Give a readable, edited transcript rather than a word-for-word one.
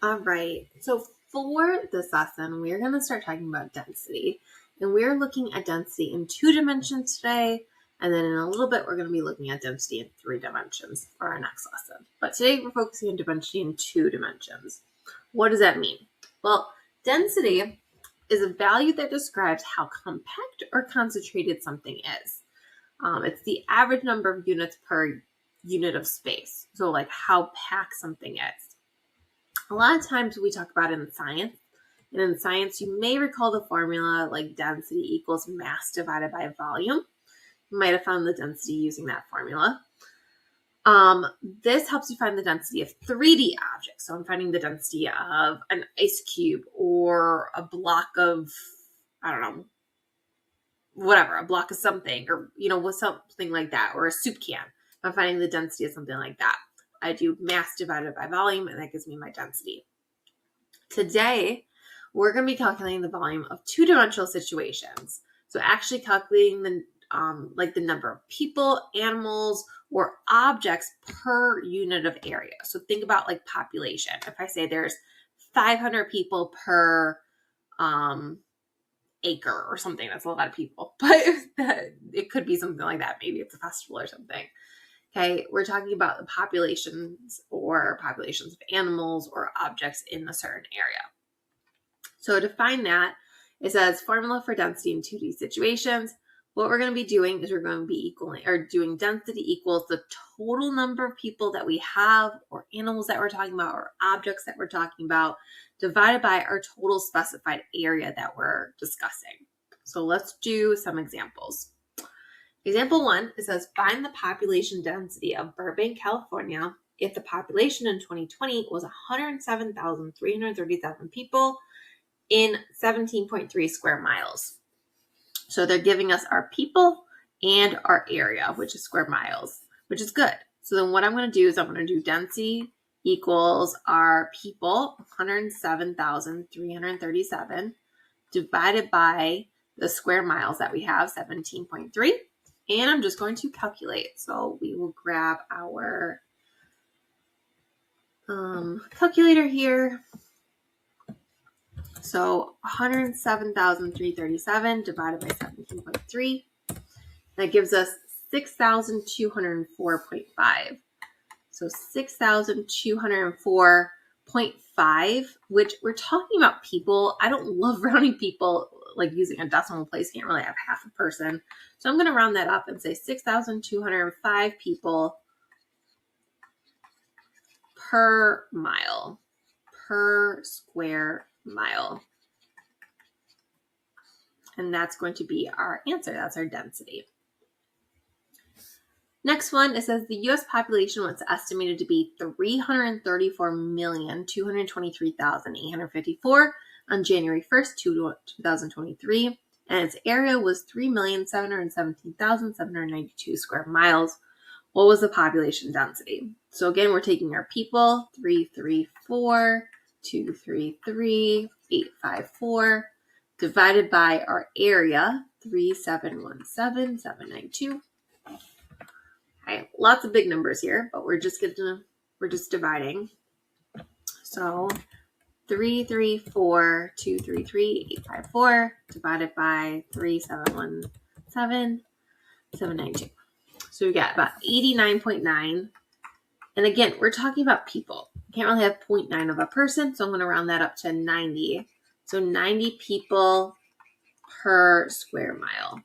All right. So for this lesson, we're going to start talking about density. And we're looking at density in 2 dimensions today. And then in a little bit, we're going to be looking at density in 3 dimensions for our next lesson. But today, we're focusing on density in 2 dimensions. What does that mean? Well, density is a value that describes how compact or concentrated something is. It's the average number of units per unit of space. So like how packed something is. A lot of times we talk about it in science. And in science, you may recall the formula like density equals mass divided by volume. You might have found the density using that formula. This helps you find the density of 3D objects. So I'm finding the density of an ice cube or a block of, I don't know, whatever, a block of something or, with something like that, or a soup can. I'm finding the density of something like that. I do mass divided by volume, and that gives me my density. Today, we're going to be calculating the volume of 2-dimensional situations. So actually calculating the number of people, animals, or objects per unit of area. So think about like population. If I say there's 500 people per acre or something, that's a lot of people, but it could be something like that. Maybe it's a festival or something. Okay, we're talking about the populations or populations of animals or objects in a certain area. So to find that, it says formula for density in 2D situations. What we're going to be doing is we're going to be doing density equals the total number of people that we have, or animals that we're talking about, or objects that we're talking about, divided by our total specified area that we're discussing. So let's do some examples. Example 1, it says find the population density of Burbank, California, if the population in 2020 was 107,337 people in 17.3 square miles. So they're giving us our people and our area, which is square miles, which is good. So then what I'm going to do is I'm going to do density equals our people, 107,337, divided by the square miles that we have, 17.3. And I'm just going to calculate. So we will grab our calculator here. So 107,337 divided by 17.3. That gives us 6,204.5. So 6,204.5, which we're talking about people. I don't love rounding people, like using a decimal place. Can't really have half a person. So I'm going to round that up and say 6,205 people per mile, per square mile. And that's going to be our answer. That's our density. Next one, it says the U.S. population was estimated to be 334,223,854 on January 1st, 2023, and its area was 3,717,792 square miles. What was the population density? So again, we're taking our people, 334,233,854, divided by our area, 3,717,792. Okay, lots of big numbers here, but we're just dividing. So 334,233,854 divided by 3,717,792. So we got about 89.9. And again, we're talking about people. You can't really have 0.9 of a person, so I'm going to round that up to 90. So 90 people per square mile.